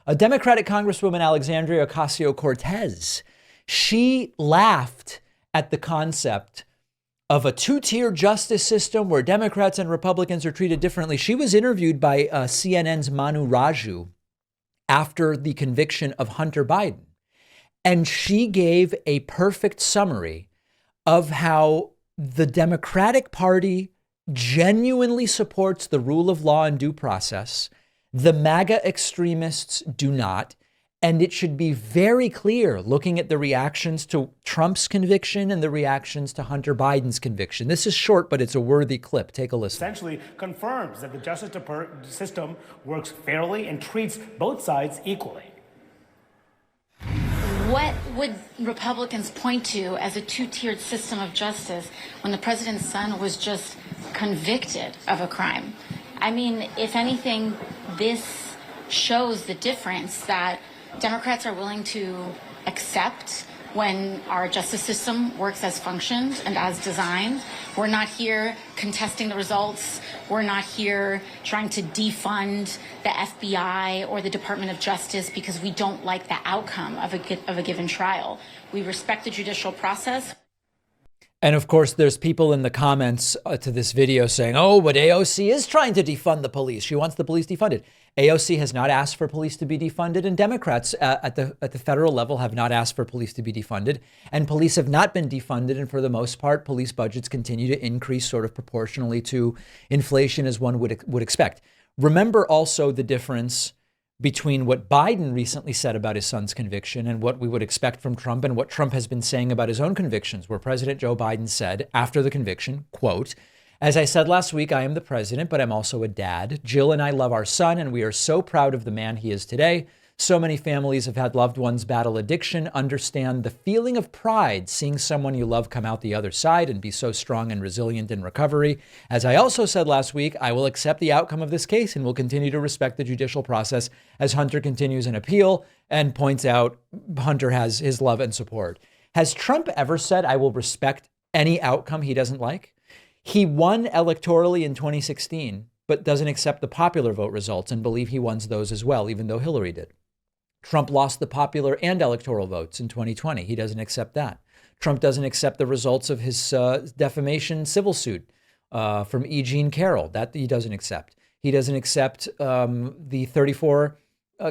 A Democratic Congresswoman Alexandria Ocasio-Cortez, she laughed at the concept of a two-tier justice system where Democrats and Republicans are treated differently. She was interviewed by CNN's Manu Raju after the conviction of Hunter Biden. And she gave a perfect summary of how the Democratic Party genuinely supports the rule of law and due process. The MAGA extremists do not. And it should be very clear looking at the reactions to Trump's conviction and the reactions to Hunter Biden's conviction. This is short, but it's a worthy clip. Take a listen. Essentially confirms that the justice system works fairly and treats both sides equally. What would Republicans point to as a two-tiered system of justice when the president's son was just convicted of a crime? I mean, if anything, this shows the difference that Democrats are willing to accept when our justice system works as functioned and as designed. We're not here contesting the results. We're not here trying to defund the FBI or the Department of Justice because we don't like the outcome of a given trial. We respect the judicial process. And of course, there's people in the comments to this video saying, oh, but AOC is trying to defund the police. She wants the police defunded. AOC has not asked for police to be defunded, and Democrats at the federal level have not asked for police to be defunded, and police have not been defunded. And for the most part, police budgets continue to increase sort of proportionally to inflation, as one would expect. Remember also the difference between what Biden recently said about his son's conviction and what we would expect from Trump and what Trump has been saying about his own convictions, where President Joe Biden said after the conviction, quote, "As I said last week, I am the president, but I'm also a dad. Jill and I love our son, and we are so proud of the man he is today. So many families have had loved ones battle addiction. Understand the feeling of pride seeing someone you love come out the other side and be so strong and resilient in recovery. As I also said last week, I will accept the outcome of this case and will continue to respect the judicial process as Hunter continues an appeal," and points out Hunter has his love and support. Has Trump ever said, I will respect any outcome he doesn't like? He won electorally in 2016, but doesn't accept the popular vote results and believe he won those as well, even though Hillary did. Trump lost the popular and electoral votes in 2020. He doesn't accept that. Trump doesn't accept the results of his defamation civil suit from E. Jean Carroll. That he doesn't accept. He doesn't accept the 34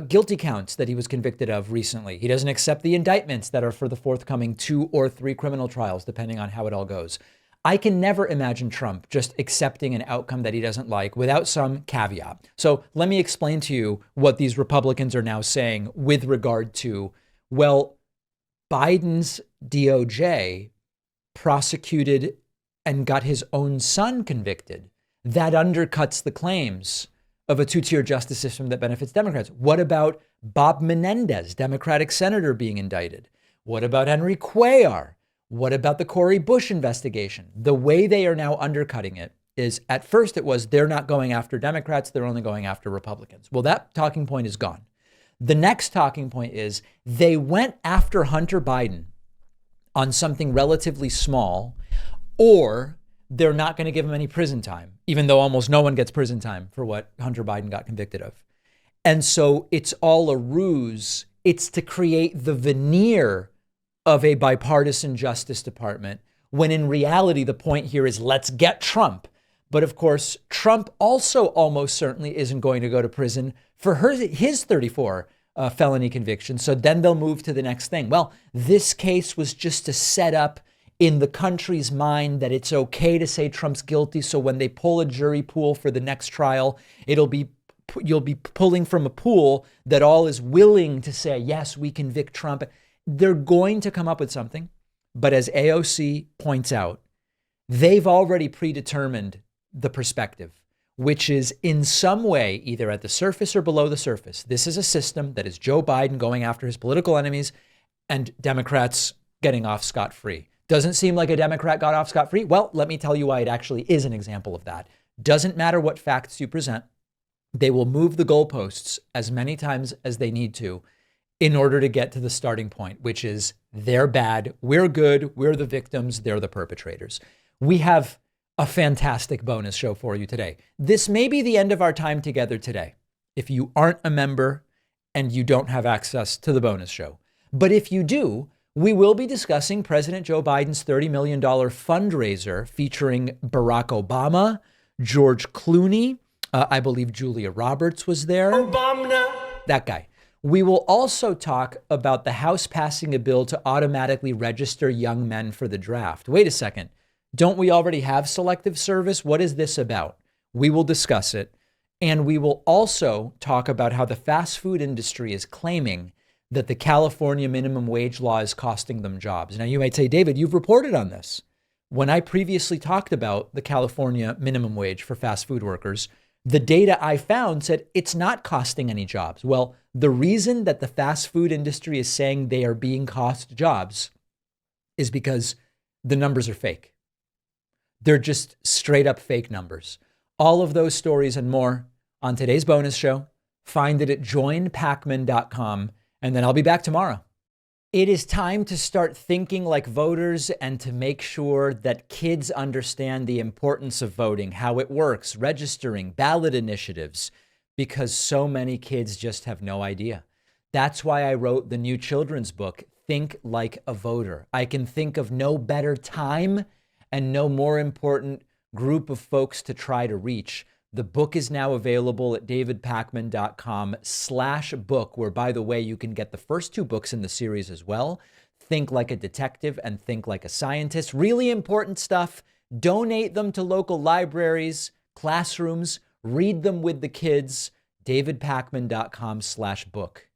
guilty counts that he was convicted of recently. He doesn't accept the indictments that are for the forthcoming 2 or 3 criminal trials, depending on how it all goes. I can never imagine Trump just accepting an outcome that he doesn't like without some caveat. So let me explain to you what these Republicans are now saying with regard to, well, Biden's DOJ prosecuted and got his own son convicted. That undercuts the claims of a two-tier justice system that benefits Democrats. What about Bob Menendez, Democratic senator, being indicted? What about Henry Cuellar? What about the Cori Bush investigation? The way they are now undercutting it is, at first it was they're not going after Democrats, they're only going after Republicans. Well, that talking point is gone. The next talking point is they went after Hunter Biden on something relatively small, or they're not going to give him any prison time, even though almost no one gets prison time for what Hunter Biden got convicted of. And so it's all a ruse. It's to create the veneer of a bipartisan Justice Department, when in reality, the point here is let's get Trump. But of course, Trump also almost certainly isn't going to go to prison for his 34 felony convictions. So then they'll move to the next thing. Well, this case was just to set up in the country's mind that it's okay to say Trump's guilty. So when they pull a jury pool for the next trial, you'll be pulling from a pool that all is willing to say, yes, we convict Trump. They're going to come up with something. But as AOC points out, they've already predetermined the perspective, which is in some way, either at the surface or below the surface, this is a system that is Joe Biden going after his political enemies and Democrats getting off scot-free. Doesn't seem like a Democrat got off scot-free. Well, let me tell you why it actually is an example of that. Doesn't matter what facts you present. They will move the goalposts as many times as they need to in order to get to the starting point, which is they're bad, we're good, we're the victims, they're the perpetrators. We have a fantastic bonus show for you today. This may be the end of our time together today. If you aren't a member and you don't have access to the bonus show. But if you do, we will be discussing President Joe Biden's $30 million fundraiser featuring Barack Obama, George Clooney, I believe Julia Roberts was there. Obama. That guy. We will also talk about the House passing a bill to automatically register young men for the draft. Wait a second. Don't we already have selective service? What is this about? We will discuss it. And we will also talk about how the fast food industry is claiming that the California minimum wage law is costing them jobs. Now, you might say, David, you've reported on this. When I previously talked about the California minimum wage for fast food workers, the data I found said it's not costing any jobs. Well, the reason that the fast food industry is saying they are being cost jobs is because the numbers are fake. They're just straight up fake numbers. All of those stories and more on today's bonus show. Find it at joinpacman.com. And then I'll be back tomorrow. It is time to start thinking like voters and to make sure that kids understand the importance of voting, how it works, registering, ballot initiatives, because so many kids just have no idea. That's why I wrote the new children's book, Think Like a Voter. I can think of no better time and no more important group of folks to try to reach. The book is now available at davidpakman.com/book, where, by the way, you can get the first 2 books in the series as well. Think Like a Detective and Think Like a Scientist. Really important stuff. Donate them to local libraries, classrooms, read them with the kids. davidpakman.com/book.